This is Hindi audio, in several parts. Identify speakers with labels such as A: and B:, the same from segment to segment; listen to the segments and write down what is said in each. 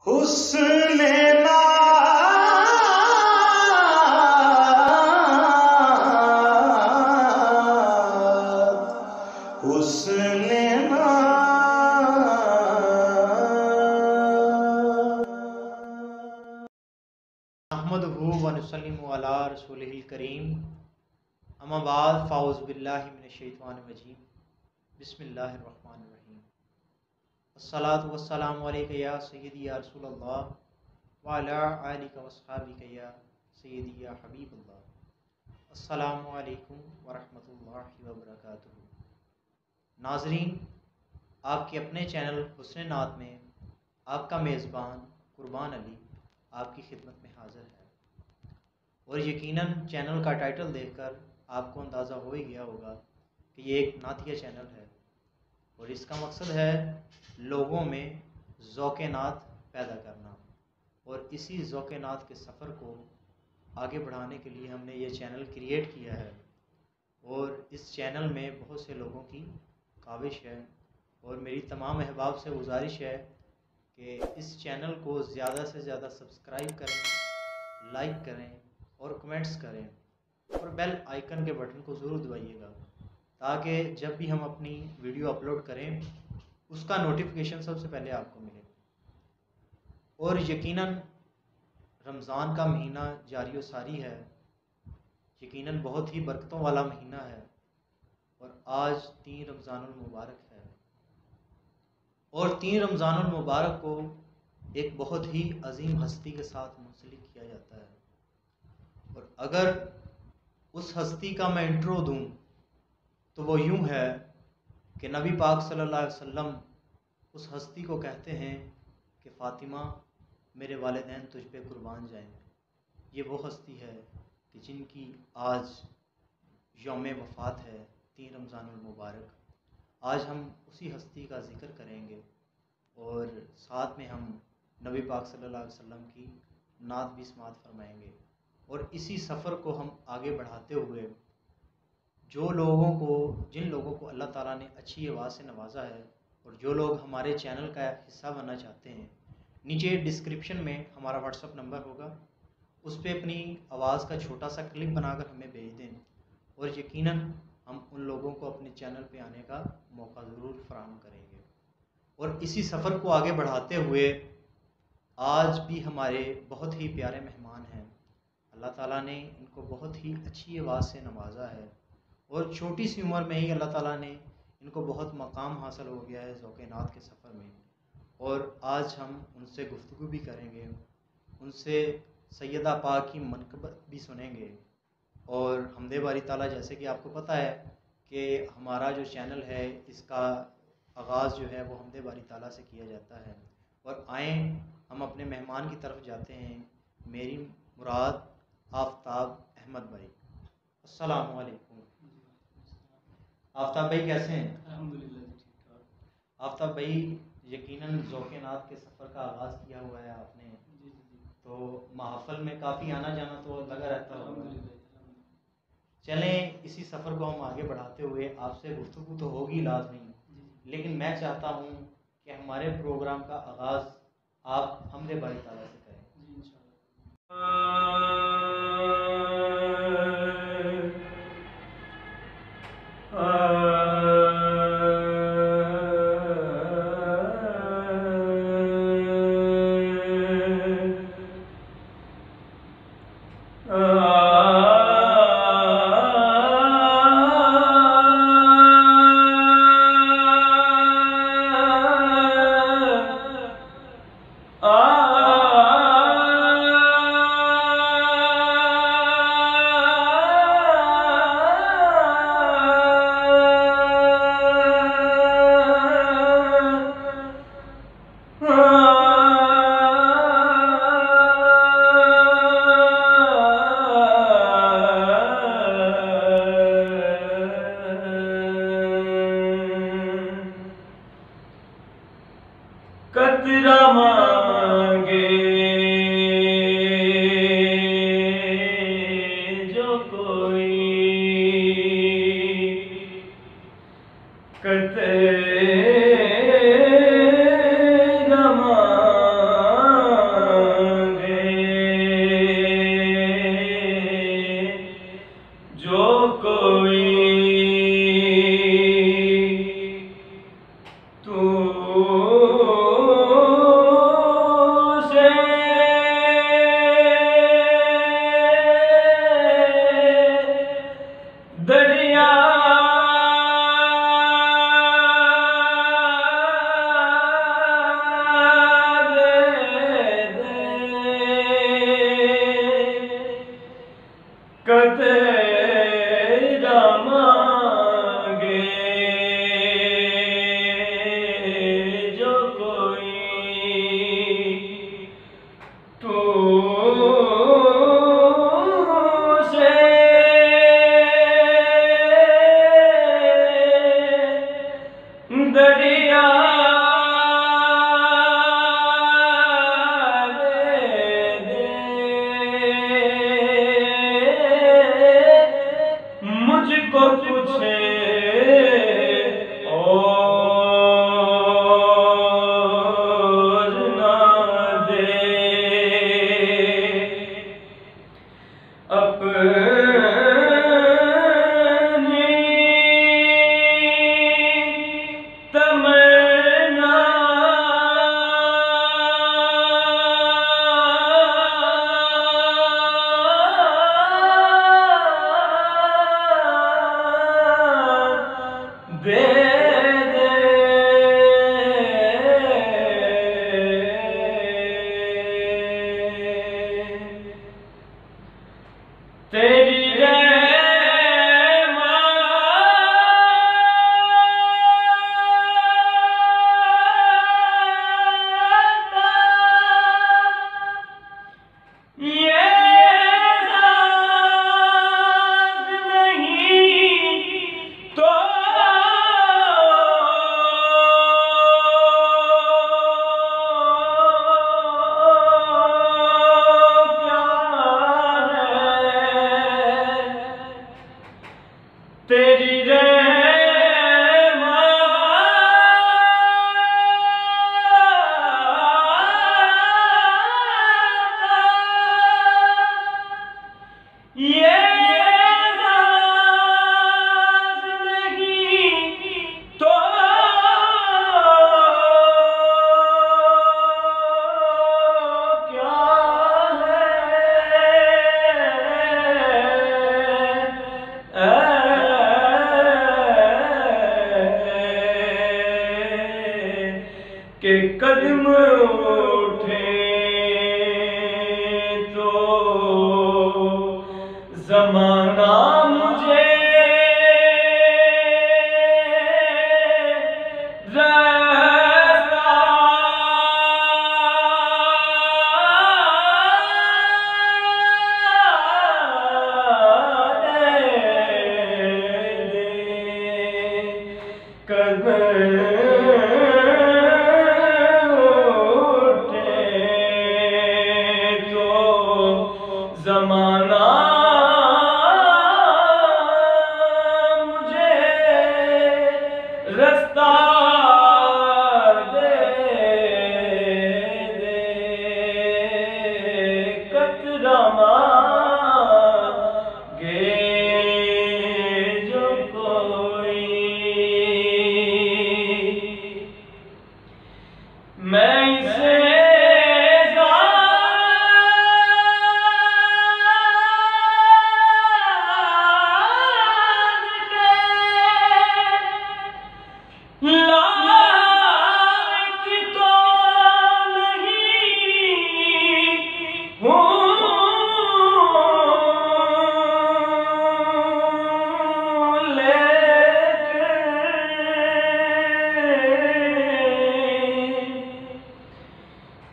A: हुस्ने ना हुस्ने ना
B: अहमदहु व नुसल्लिमु अला रसूलिहिल करीम अम्मा बाद फ़ाउज़ बिल्लाहि मिनश शैतानिर रजीम बिस्मिल्लाहिर रहमानिर रहीम अस्सलातु वस्सलामु अलैका या सय्यदी या रसूलल्लाह व अला आलिका व अस्हाबिका या सय्यदी या हबीबल्लाह अस्सलामु अलैकुम व रहमतुल्लाहि व बरकातुहू। नाज़रीन, आपके अपने चैनल हुस्न नात में आपका मेज़बान कुर्बान अली आपकी खिदमत में हाज़िर है। और यकीनन चैनल का टाइटल देखकर आपको अंदाज़ा हो ही गया होगा कि ये एक नातिया चैनल है और इसका मकसद है लोगों में ज़ौक़े नात पैदा करना। और इसी ज़ौक़े नात के सफ़र को आगे बढ़ाने के लिए हमने ये चैनल क्रिएट किया है। और इस चैनल में बहुत से लोगों की काविश है और मेरी तमाम अहबाब से गुजारिश है कि इस चैनल को ज़्यादा से ज़्यादा सब्सक्राइब करें, लाइक करें और कमेंट्स करें और बेल आइकन के बटन को ज़रूर दबाइएगा ताकि जब भी हम अपनी वीडियो अपलोड करें उसका नोटिफिकेशन सबसे पहले आपको मिले। और यकीनन रमज़ान का महीना जारी व सारी है, यकीनन बहुत ही बरकतों वाला महीना है और आज 3 रमज़ानुल मुबारक है। और 3 रमज़ानुल मुबारक को एक बहुत ही अजीम हस्ती के साथ मुंसलिक किया जाता है। और अगर उस हस्ती का मैं इंट्रो दूं तो वो यूं है कि नबी पाक सल्लल्लाहु अलैहि वसल्लम उस हस्ती को कहते हैं कि फ़ातिमा मेरे वालिदैन तुझ पे कुर्बान जाएं। ये वो हस्ती है कि जिनकी आज यौम वफ़ात है 3 रमज़ानुल मुबारक। आज हम उसी हस्ती का ज़िक्र करेंगे और साथ में हम नबी पाक सल्लल्लाहु अलैहि वसल्लम की नात भी समाअत फरमाएंगे। और इसी सफ़र को हम आगे बढ़ाते हुए जिन लोगों को अल्लाह ताला ने अच्छी आवाज़ से नवाजा है और जो लोग हमारे चैनल का हिस्सा बनना चाहते हैं, नीचे डिस्क्रिप्शन में हमारा व्हाट्सअप नंबर होगा, उस पर अपनी आवाज़ का छोटा सा क्लिप बनाकर हमें भेज दें और यकीनन हम उन लोगों को अपने चैनल पे आने का मौका ज़रूर फराहम करेंगे। और इसी सफ़र को आगे बढ़ाते हुए आज भी हमारे बहुत ही प्यारे मेहमान हैं। अल्लाह ताला ने इनको बहुत ही अच्छी आवाज़ से नवाजा है और छोटी सी उम्र में ही अल्लाह ताला ने इनको बहुत मकाम हासिल हो गया है ज़ौक़े नात के सफ़र में। और आज हम उनसे गुफ्तगू भी करेंगे, उनसे सैयदा पाक की मनक़बत भी सुनेंगे। और हमदे बारी ताला, जैसे कि आपको पता है कि हमारा जो चैनल है इसका आगाज़ जो है वो हमदे बारी ताला से किया जाता है। और आएँ हम अपने मेहमान की तरफ जाते हैं, मेरी मुराद आफ्ताब अहमद भाई। अस्सलामु अलैकुम। आफ्ताब भाई कैसे हैं?
C: अल्हम्दुलिल्लाह ठीक ठाक।
B: आफ्ताब भाई, यकीनन ज़ौक़े नात के सफ़र का आगाज़ किया हुआ है आपने,
C: जी।
B: तो महफ़िल में काफ़ी आना जाना तो लगा रहता होगा।
C: अल्हम्दुलिल्लाह।
B: चलें इसी सफ़र को हम आगे बढ़ाते हुए आपसे गुफ्तगू तो होगी लाज़मी, लेकिन मैं चाहता हूँ कि हमारे प्रोग्राम का आगाज़ आप हमदे बारी ताला से करें।
C: जी इंशाअल्लाह। कतरा मांगे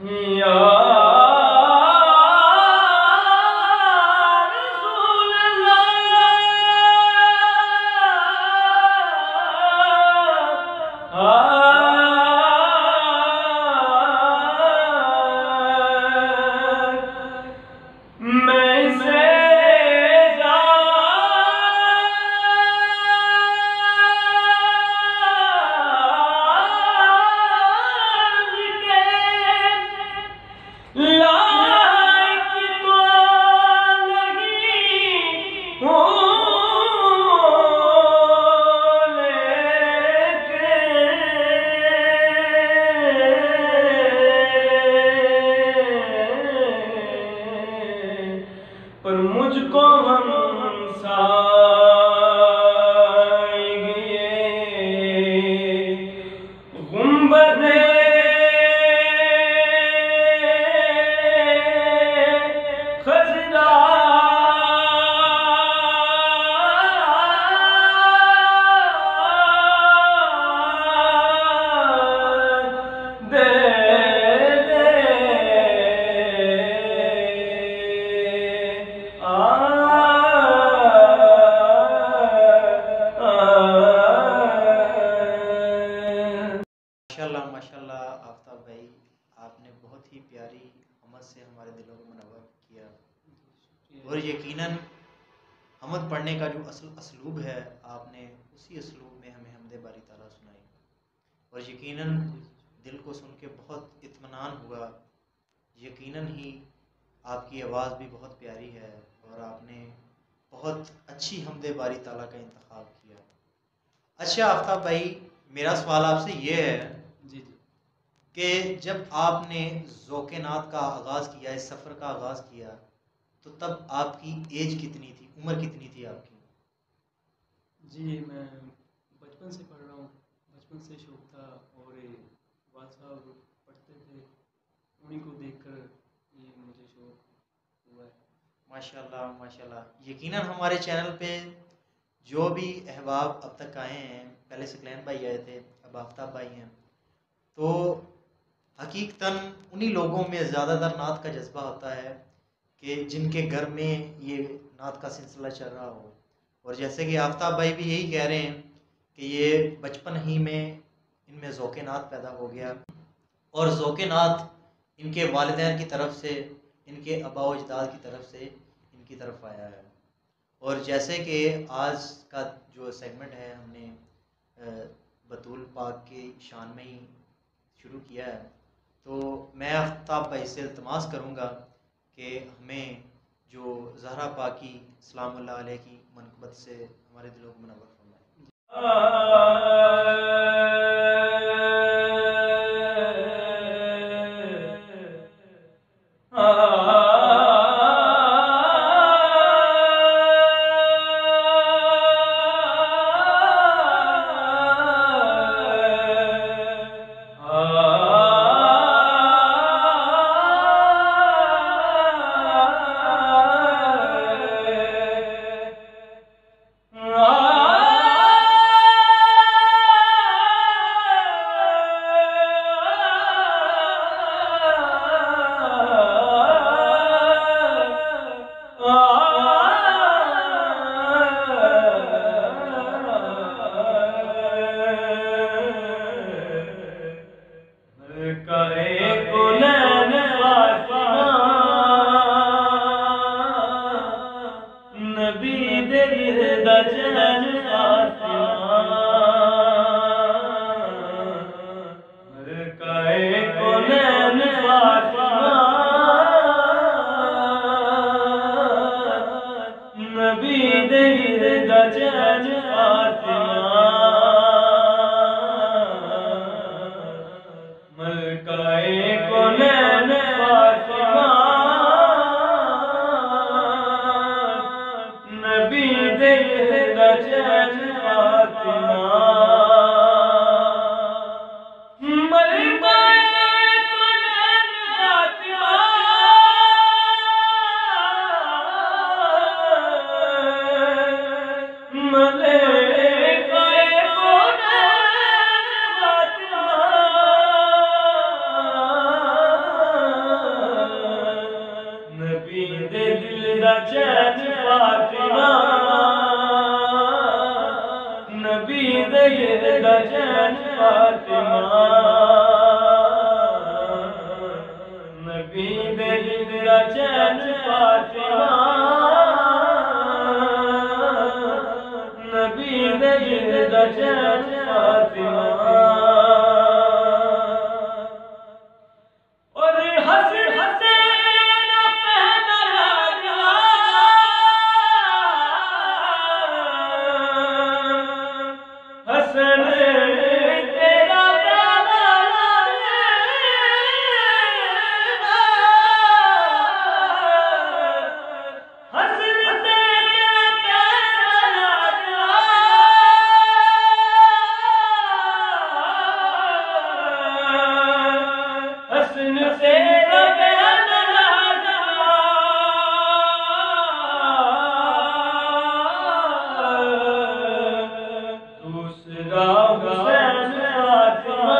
C: या रसूल अल्लाह मैं इसे पर मुझको हम गुंबदे खजरा दे
B: माशाल्लाह माशाल्लाह आफ्ताब भाई, आपने बहुत ही प्यारी हमद से हमारे दिलों को मुनव्वर किया। और यकीनन हमद पढ़ने का जो असलूब है, आपने उसी असलूब में हमें हमदे बारी ताला सुनाई और यकीनन दिल को सुन के बहुत इत्मीनान हुआ। यकीनन ही आपकी आवाज़ भी बहुत प्यारी है और आपने बहुत अच्छी हमदे बारी ताला का इंतखाब किया। अच्छा आफ्ताब भाई, मेरा सवाल आपसे ये है
C: जी जी
B: कि जब आपने ज़ौक़े नात का आगाज़ किया, इस सफ़र का आगाज़ किया, तो तब आपकी एज कितनी थी, उम्र कितनी थी आपकी?
C: जी मैं बचपन से पढ़ रहा हूँ, बचपन से शौक था और वाल साहब पढ़ते थे, उन्हीं को देखकर ये मुझे शौक हुआ है।
B: माशाल्लाह माशाल्लाह। यकीनन हमारे चैनल पे जो भी अहबाब अब तक आए हैं, पहले सकलैन भाई आए थे, अब आफ्ताब भाई हैं, तो हकीकतन उन्हीं लोगों में ज़्यादातर नात का जज्बा होता है कि जिनके घर में ये नात का सिलसिला चल रहा हो। और जैसे कि आफ्ताब भाई भी यही कह रहे हैं कि ये बचपन ही में इनमें ज़ौक़े नात पैदा हो गया और ज़ौक़े नात इनके वालिदैन की तरफ से, इनके आबा व अजदाद की तरफ से इनकी तरफ आया है। और जैसे कि आज का जो सेगमेंट है, हमने बतूल पाक की शान में ही शुरू किया है, तो मैं आफ्ताब भाई से इल्तमास करूँगा कि हमें जो ज़हरा पाकी सलामुल्लाह अलैह की मनक़बत से हमारे दिलों को मुनव्वर
C: चैन फातिमा, नबी दे दिल दा चैन फातिमा, नबी दे दिल दा चैन फातिमा, नबी दे दिल दा चैन फातिमा। और हंस हंसे ना पहना लाडला, हसन तेरा प्यारा हसन तेरा प्यारा लाडला, हसन तेरा प्यारा लाडला, दूसरा हुसैन फातिमा,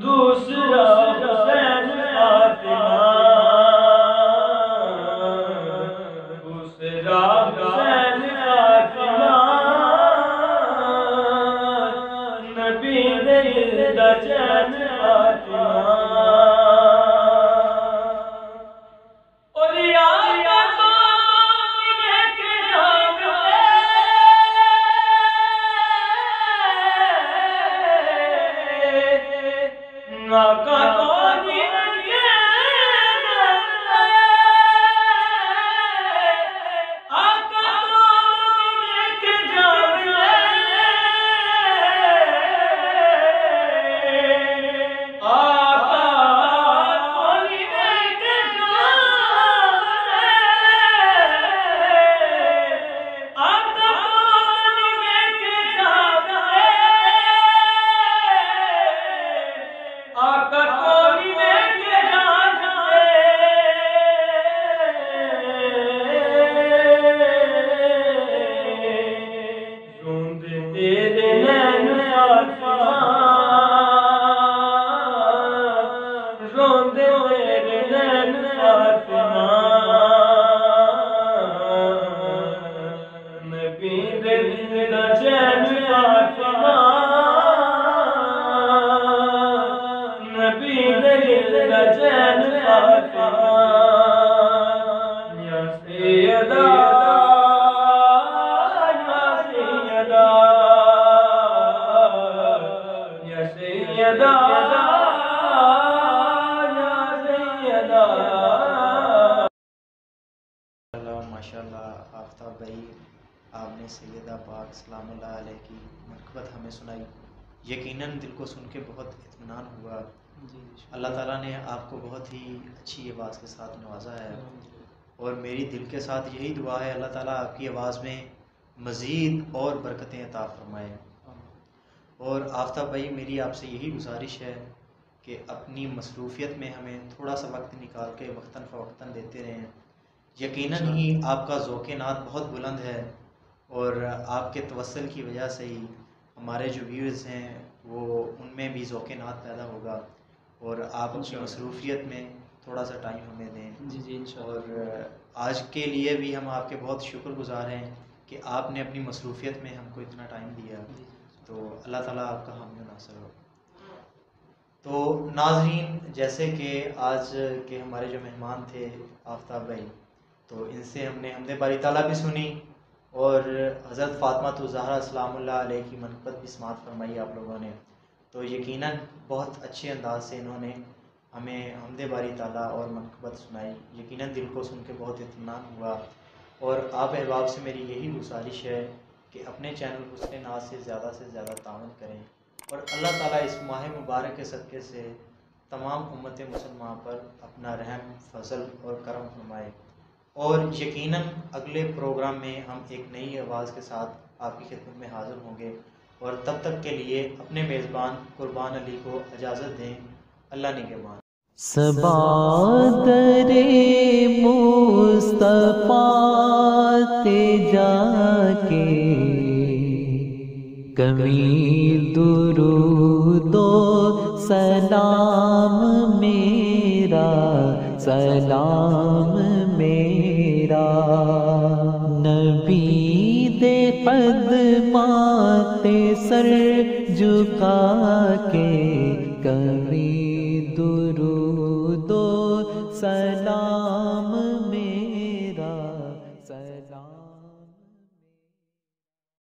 C: दूसरा हुसैन फातिमा, दूसरा हुसैन फातिमा, नबी दे दिल दा चैन फातिमा। और आका तो वेख जावे, आका तो आका तो वेख जावे, आका तो वेख जावे, आका तो वेख जावे, आका कोनी वेख जावे, रोंदे तेरे नैन फातिमा, रोंदे तेरे नैन फातिमा, नबी दे दिल दा चैन फातिमा, नबी दे दिल दा चैन फातिमा। या सैयदा, या सैयदा, या सैयदा, या सैयदा।
B: माशाल्लाह आफ्ताब भाई, आपने सैयदा पाक सलामुल्लाह अलैह की मरकबत हमें सुनाई। यकीनन दिल को सुन के बहुत इत्मीनान हुआ। अल्लाह ताला ने आपको बहुत ही अच्छी आवाज़ के साथ नवाजा है, और मेरी दिल के साथ यही दुआ है अल्लाह ताला आपकी आवाज़ में मज़ीद और बरकतें अता फरमाए। और आफ्ताब भाई, मेरी आपसे यही गुजारिश है कि अपनी मसरूफ़ियत में हमें थोड़ा सा वक्त निकाल के वक्तन फ़वक्तन देते रहें। यकीनन ही आपका ज़ौक़ नात बहुत बुलंद है, और आपके तवस्सुल की वजह से ही हमारे जो व्यूअर्स हैं वो उनमें भी ज़ौक़ नात पैदा होगा। और आप अपनी मसरूफ़ियत में थोड़ा सा टाइम हमें दें।
C: जी जी इंशाअल्लाह।
B: और आज के लिए भी हम आपके बहुत शुक्रगुज़ार हैं कि आपने अपनी मसरूफ़ियत में हमको इतना टाइम दिया। तो अल्लाह ताला आपका हामी और नासिर हो। तो नाज़रीन, जैसे कि आज के हमारे जो मेहमान थे आफ्ताब भाई, तो इनसे हमने हमदे बारी ताला भी सुनी, और हज़रत फ़ातिमा ज़हरा सलामुल्लाह अलैह की मनक़बत भी समाअत फरमाई आप लोगों ने। तो यकीनन बहुत अच्छे अंदाज से इन्होंने हमें हमदे बारी ताला और मनक़बत सुनाई। यकीनन दिल को सुन के बहुत इत्मीनान हुआ। और आप अहबाब से मेरी यही गुजारिश है कि अपने चैनल हुस्न नाज़ से ज़्यादा ताउन करें, और अल्लाह ताला इस माह मुबारक के सदक़े से तमाम उम्मत मुसलमान पर अपना रहम, फजल और करम फरमाए। और यकीनन अगले प्रोग्राम में हम एक नई आवाज़ के साथ आपकी खिदमत में हाज़िर होंगे, और तब तक के लिए अपने मेज़बान कुर्बान अली को इजाज़त दें। अल्लाह निगहबान।
D: सबादरे मुस्तफा ते जाके कमी दुरूदो सलाम मेरा सलाम मेरा। नबी दे कदमाते सर झुका के कभी दुरूदो सलाम